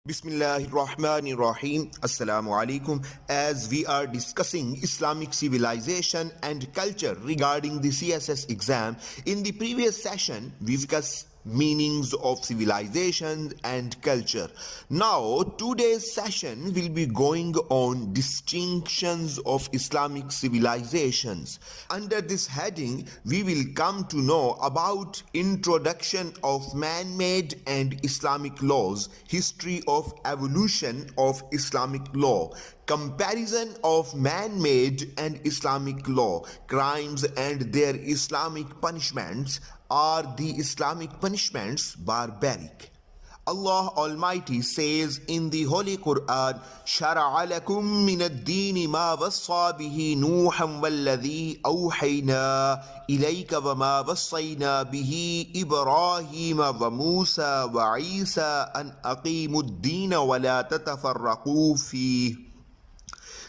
Bismillahirrahmanirrahim. Assalamu alaikum. As we are discussing Islamic civilization and culture regarding the CSS exam, in the previous session we discussed meanings of civilization and culture. Now today's session will be going on distinctions of Islamic civilizations. Under this heading we will come to know about introduction of man-made and Islamic laws, history of evolution of Islamic law, comparison of man-made and Islamic law, crimes and their Islamic punishments. Are the Islamic punishments barbaric? Allah Almighty says in the Holy Quran, شَرَعَ لَكُم مِّنَ الدِّينِ مَا وَصَّى بِهِ نُوحًا وَالَّذِي أَوْحَيْنَا إِلَيْكَ وَمَا وَصَّيْنَا بِهِ إِبْرَاهِيمَ وَمُوسَى وَعِيسَى أَنْ أَقِيمُوا الدِّينَ وَلَا تَتَفَرَّقُوا فِيهِ.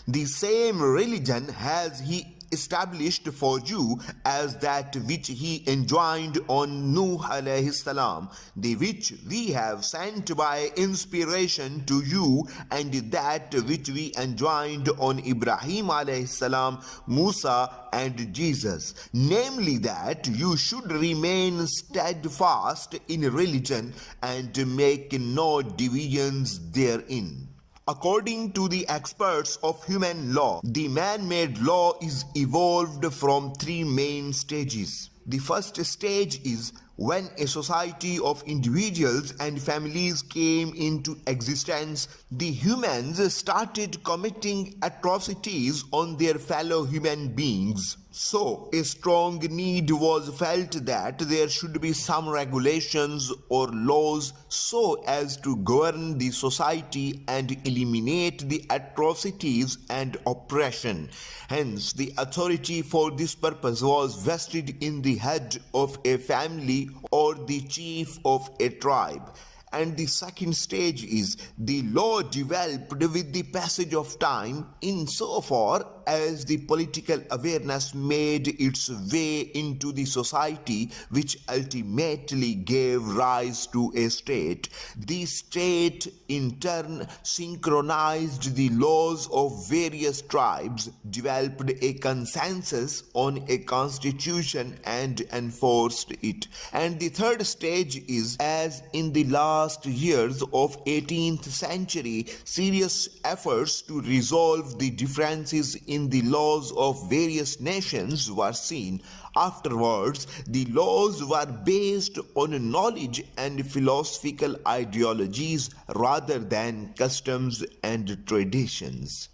The same religion has He established for you as that which He enjoined on Nuh alayhi salam, the which we have sent by inspiration to you, and that which we enjoined on Ibrahim alayhi salam, Musa and Jesus, namely that you should remain steadfast in religion and make no divisions therein. According to the experts of human law, the man-made law is evolved from three main stages. The first stage is when a society of individuals and families came into existence. The humans started committing atrocities on their fellow human beings. So, a strong need was felt that there should be some regulations or laws so as to govern the society and eliminate the atrocities and oppression. Hence, the authority for this purpose was vested in the head of a family or the chief of a tribe. And the second stage is the law developed with the passage of time insofar as the political awareness made its way into the society, which ultimately gave rise to a state. The state in turn synchronized the laws of various tribes, developed a consensus on a constitution and enforced it. And the third stage is, as in the last years of 18th century, serious efforts to resolve the differences in the laws of various nations were seen. Afterwards, the laws were based on knowledge and philosophical ideologies rather than customs and traditions.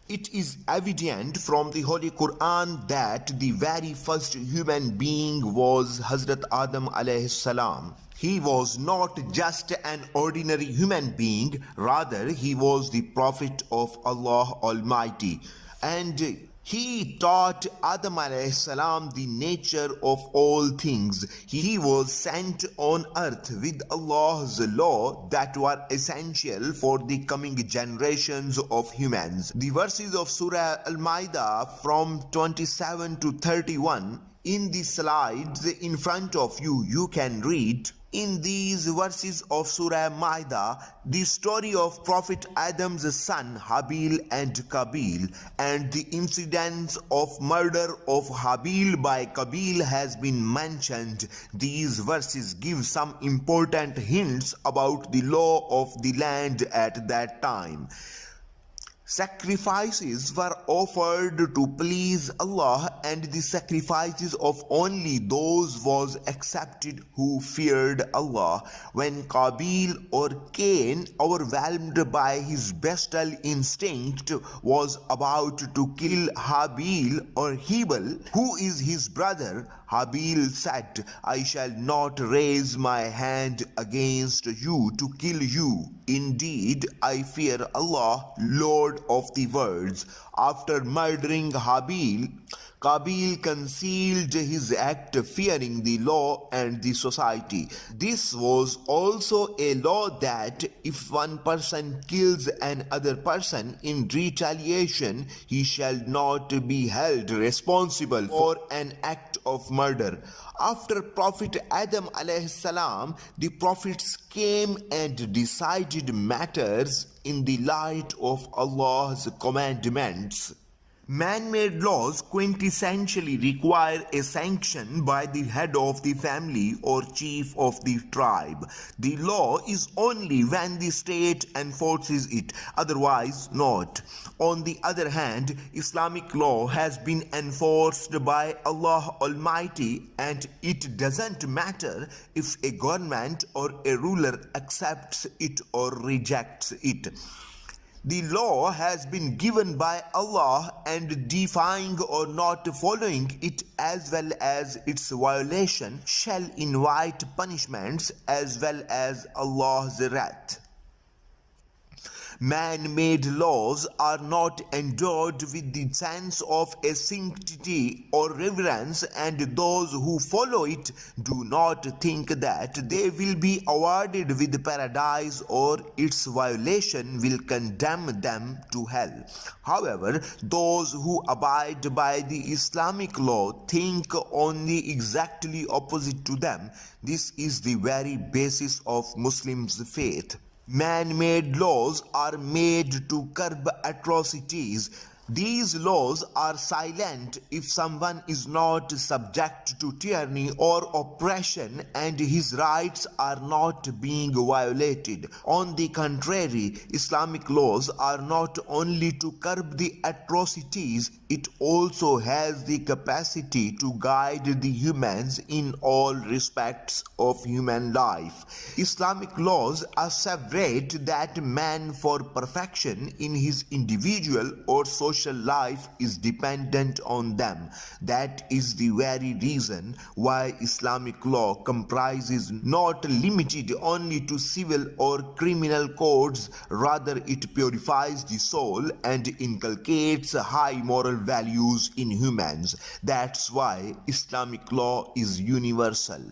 It is evident from the Holy Quran that the very first human being was Hazrat Adam alayhi salam. He was not just an ordinary human being, rather he was the prophet of Allah Almighty. And he taught Adam alayhi salam the nature of all things. He was sent on earth with Allah's law that were essential for the coming generations of humans. The verses of Surah Al-Ma'idah from 27 to 31 in the slides in front of you, you can read. In these verses of Surah Ma'idah, the story of Prophet Adam's son Habil and Qabil and the incidents of murder of Habil by Qabil has been mentioned. These verses give some important hints about the law of the land at that time. Sacrifices were offered to please Allah, and the sacrifices of only those was accepted who feared Allah. When Qabil or Cain, overwhelmed by his bestial instinct, was about to kill Habil or Hebel, who is his brother, Habil said, I shall not raise my hand against you to kill you. Indeed, I fear Allah, Lord of the worlds. After murdering Habil, Qabil concealed his act fearing the law and the society. This was also a law that if one person kills another person in retaliation, he shall not be held responsible for an act of murder. After Prophet Adam alayhi salam, the prophets came and decided matters in the light of Allah's commandments. Man-made laws quintessentially require a sanction by the head of the family or chief of the tribe. The law is only when the state enforces it, otherwise not. On the other hand, Islamic law has been enforced by Allah Almighty, and it doesn't matter if a government or a ruler accepts it or rejects it. The law has been given by Allah, and defying or not following it as well as its violation shall invite punishments as well as Allah's wrath. Man-made laws are not endowed with the sense of a sanctity or reverence, and those who follow it do not think that they will be awarded with paradise or its violation will condemn them to hell. However, those who abide by the Islamic law think only exactly opposite to them. This is the very basis of Muslims' faith. Man-made laws are made to curb atrocities. These laws are silent if someone is not subject to tyranny or oppression and his rights are not being violated. On the contrary, Islamic laws are not only to curb the atrocities, it also has the capacity to guide the humans in all respects of human life. Islamic laws asseverate that man for perfection in his individual or social life is dependent on them. That is the very reason why Islamic law comprises not limited only to civil or criminal codes, rather it purifies the soul and inculcates high moral values in humans. That's why Islamic law is universal.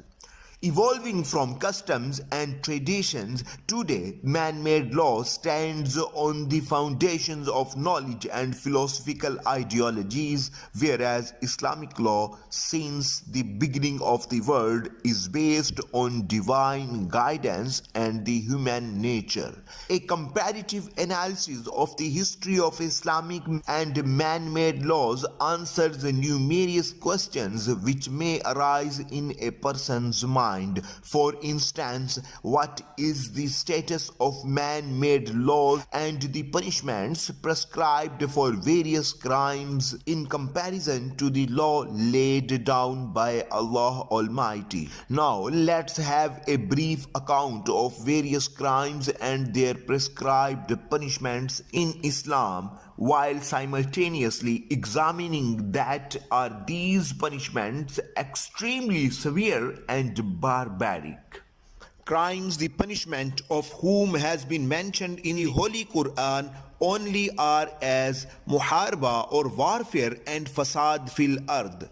Evolving from customs and traditions, today man-made law stands on the foundations of knowledge and philosophical ideologies, whereas Islamic law, since the beginning of the world, is based on divine guidance and the human nature. A comparative analysis of the history of Islamic and man-made laws answers numerous questions which may arise in a person's mind. For instance, what is the status of man-made laws and the punishments prescribed for various crimes in comparison to the law laid down by Allah Almighty? Now, let's have a brief account of various crimes and their prescribed punishments in Islam, while simultaneously examining that are these punishments extremely severe and barbaric. Crimes, the punishment of whom has been mentioned in the Holy Quran only are as muharba or warfare and fasad fil ard.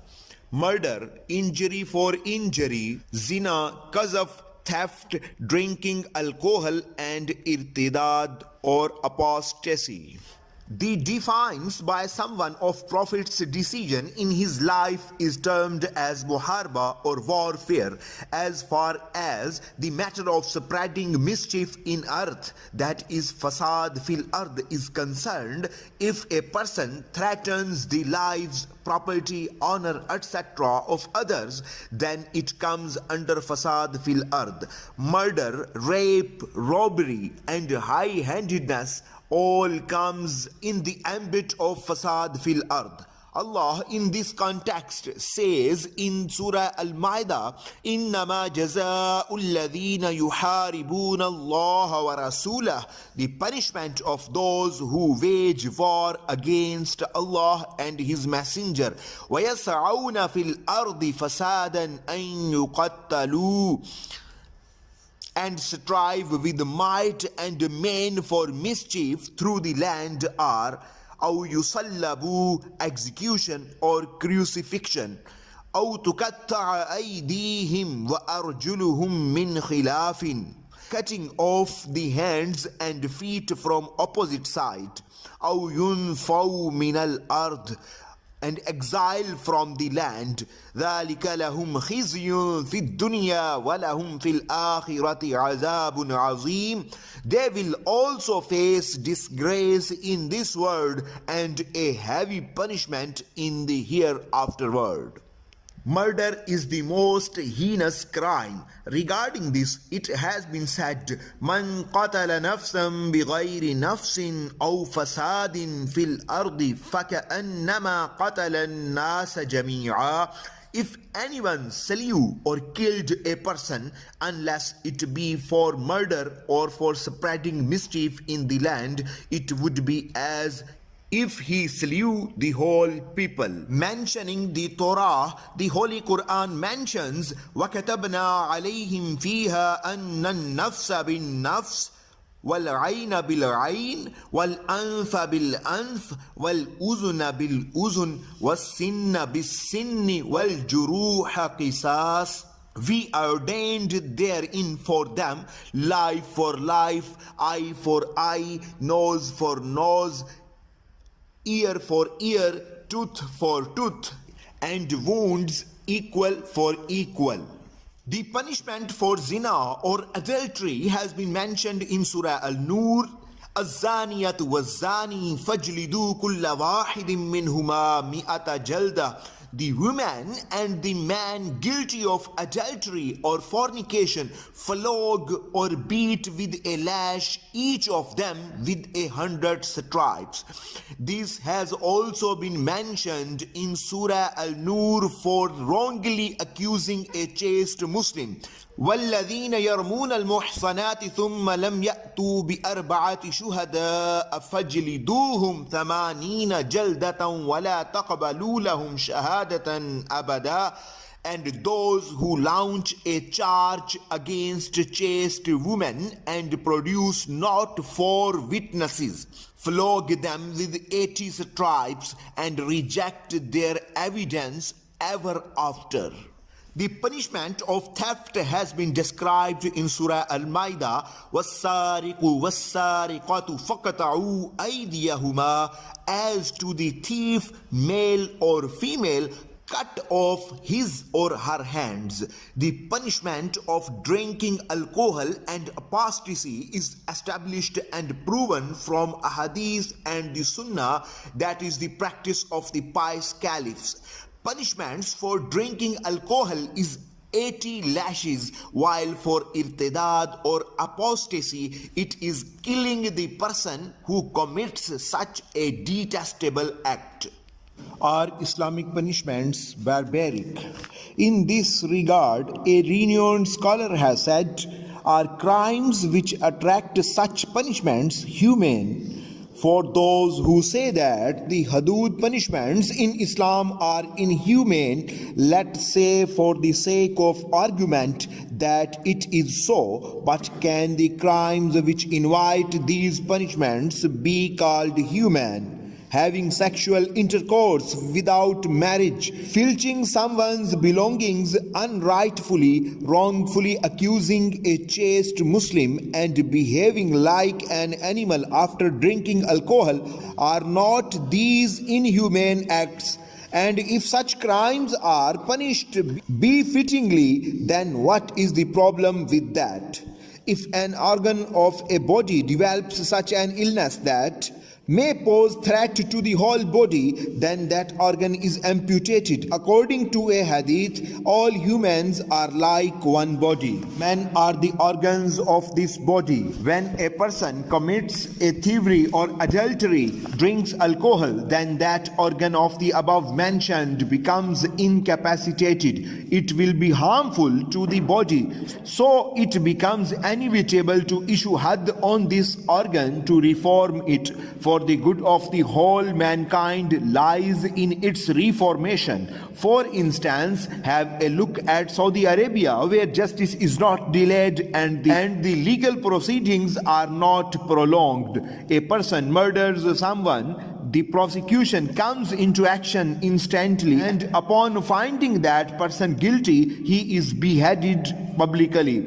Murder, injury for injury, zina, qazaf, theft, drinking alcohol, and irtidad or apostasy. The defiance by someone of Prophet's decision in his life is termed as muharba or warfare. As far as the matter of spreading mischief in earth, that is fasad fil ard, is concerned, if a person threatens the lives, property, honor, etc. of others, then it comes under fasad fil ard. Murder, rape, robbery, and high-handedness all comes in the ambit of fasad fil ard. Allah in this context says in Surah Al-Ma'idah, إِنَّمَا جَزَاءُ الَّذِينَ يُحَارِبُونَ اللَّهَ وَرَسُولَهُ. The punishment of those who wage war against Allah and His Messenger, وَيَسْعَوْنَ فِي الْأَرْضِ فَسَادًا أَن يُقَتَّلُوا, and strive with might and main for mischief through the land, are أو يصلبوا execution or crucifixion أو تقطع أيديهم وأرجلهم من خلاف cutting off the hands and feet from opposite side أو ينفوا من الأرض and exile from the land ذلك لهم خزي في الدنيا ولهم في الآخرة عذاب عظيم. They will also face disgrace in this world and a heavy punishment in the hereafter world. Murder is the most heinous crime. Regarding this, it has been said, "Man qatala nafsan bighayri nafsin aw fasadin fil ardi faka'annama qatala an-nasa jami'a." If anyone slew or killed a person, unless it be for murder or for spreading mischief in the land, it would be as if he slew the whole people. Mentioning the Torah, the Holy Quran mentions وَكَتَبْنَا عَلَيْهِمْ فِيهَا أَنَّ النَّفْسَ بِالنَّفْسِ وَالْعَيْنَ بِالْعَيْنِ وَالْأَنْفَ بِالْأَنْفِ وَالْأُذُنَ بِالْأُذُنِ وَالسِّنَّ بِالسِّنِّ وَالْجُرُوحَ قِصَاص. We ordained therein for them life for life, eye for eye, nose for nose, ear for ear, tooth for tooth, and wounds equal for equal. The punishment for zina or adultery has been mentioned in Surah Al-Nur. الزانية والزاني فاجلدوا كل واحد منهما مئة جلدة. The woman and the man guilty of adultery or fornication flog or beat with a lash each of them with 100 stripes. This has also been mentioned in Surah Al-Nur for wrongly accusing a chaste Muslim. وَالَّذِينَ يَرْمُونَ الْمُحْصَنَاتِ ثُمَّ لَمْ يَأْتُوا بِأَرْبَعَةِ شُهَدَاءَ فَاجْلِدُوهُمْ 80 جَلْدَةً وَلَا تَقْبَلُوا لَهُمْ شَهَادَةً أَبَدًا. And those who launch a charge against chaste women and produce not 4 witnesses, flog them with 80 stripes and reject their evidence ever after. The punishment of theft has been described in Surah Al-Ma'idah. وَالسَّارِقُ وَالسَّارِقَةُ فَقَطَعُوا أَيْدِيَهُمَا. As to the thief, male or female, cut off his or her hands. The punishment of drinking alcohol and apostasy is established and proven from Ahadith and the Sunnah, that is the practice of the pious caliphs. Punishments for drinking alcohol is 80 lashes, while for irtidad or apostasy it is killing the person who commits such a detestable act. Are Islamic punishments barbaric? In this regard, a renowned scholar has said, "Are crimes which attract such punishments humane?" For those who say that the hudud punishments in Islam are inhumane, let's say for the sake of argument that it is so, but can the crimes which invite these punishments be called humane? Having sexual intercourse without marriage, filching someone's belongings unrightfully, wrongfully accusing a chaste Muslim, and behaving like an animal after drinking alcohol, are not these inhumane acts? And if such crimes are punished befittingly, then what is the problem with that? If an organ of a body develops such an illness that may pose threat to the whole body, then that organ is amputated. According to a hadith, all humans are like one body. Men are the organs of this body. When a person commits a thievery or adultery, drinks alcohol, then that organ of the above mentioned becomes incapacitated. It will be harmful to the body. So it becomes inevitable to issue had on this organ to reform it. For the good of the whole mankind lies in its reformation. For instance, have a look at Saudi Arabia, where justice is not delayed and the legal proceedings are not prolonged. A person murders someone, the prosecution comes into action instantly, and upon finding that person guilty, he is beheaded publicly.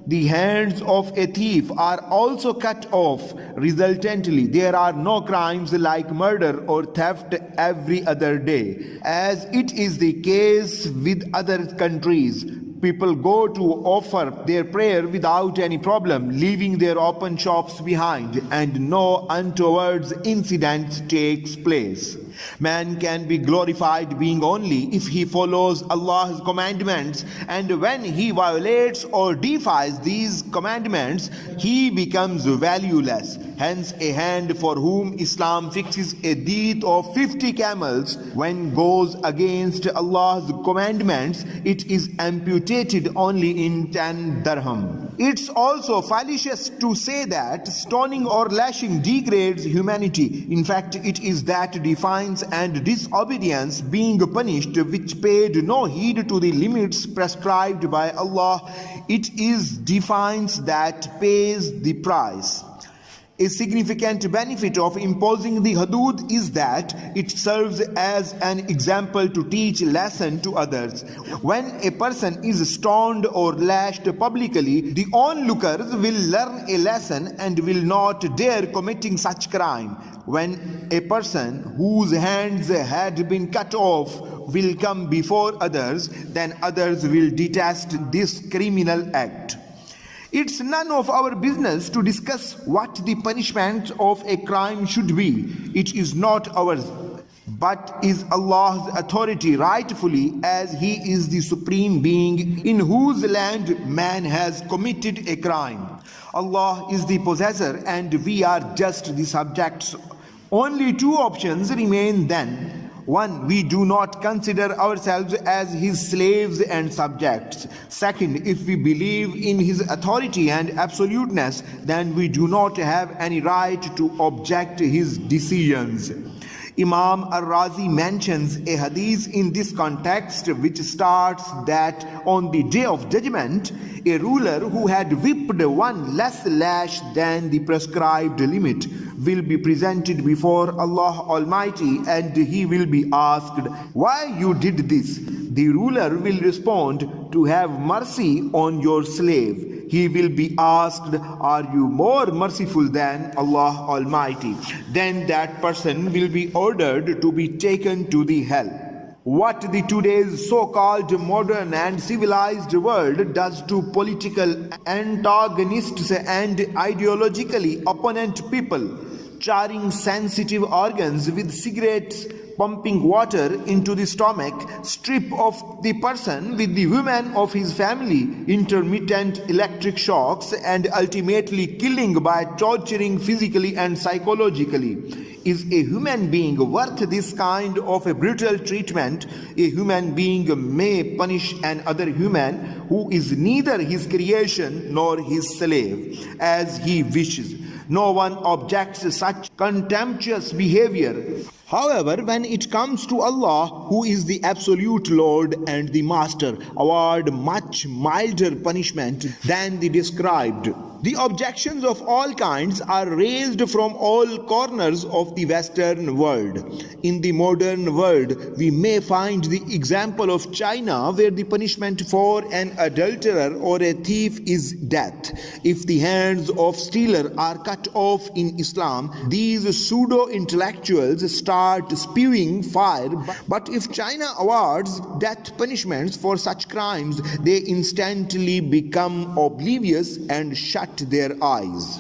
The hands of a thief are also cut off. Resultantly, there are no crimes like murder or theft every other day, as it is the case with other countries. People go to offer their prayer without any problem, leaving their open shops behind, and no untoward incident takes place. Man can be glorified being only if he follows Allah's commandments, and when he violates or defies these commandments, he becomes valueless. Hence, a hand for whom Islam fixes a deed of 50 camels, when goes against Allah's commandments, it is amputated only in 10 dirham. It's also fallacious to say that stoning or lashing degrades humanity. In fact, it is that defiance and disobedience being punished which paid no heed to the limits prescribed by Allah. It is defiance that pays the price. A significant benefit of imposing the hudud is that it serves as an example to teach lesson to others. When a person is stoned or lashed publicly, the onlookers will learn a lesson and will not dare committing such crime. When a person whose hands had been cut off will come before others, then others will detest this criminal act. It's none of our business to discuss what the punishment of a crime should be. It is not ours, but is Allah's authority rightfully, as He is the supreme being in whose land man has committed a crime. Allah is the possessor and we are just the subjects. Only two options remain then. One, we do not consider ourselves as his slaves and subjects. Second, if we believe in his authority and absoluteness, then we do not have any right to object his decisions. Imam Al-Razi mentions a hadith in this context which starts that on the day of judgment, a ruler who had whipped one less lash than the prescribed limit will be presented before Allah Almighty, and he will be asked, "Why you did this?" The ruler will respond, "To have mercy on your slave." He will be asked, "Are you more merciful than Allah Almighty?" Then that person will be ordered to be taken to the hell. What the today's so-called modern and civilized world does to political antagonists and ideologically opponent people, charring sensitive organs with cigarettes, pumping water into the stomach, strip of the person with the women of his family, intermittent electric shocks, and ultimately killing by torturing physically and psychologically. Is a human being worth this kind of a brutal treatment? A human being may punish another human who is neither his creation nor his slave as he wishes. No one objects such contemptuous behavior. However, when it comes to Allah, who is the absolute Lord and the Master, award much milder punishment than the described. The objections of all kinds are raised from all corners of the Western world. In the modern world, we may find the example of China, where the punishment for an adulterer or a thief is death. If the hands of stealer are cut off in Islam, these pseudo-intellectuals start spewing fire. But if China awards death punishments for such crimes, they instantly become oblivious and shut their eyes.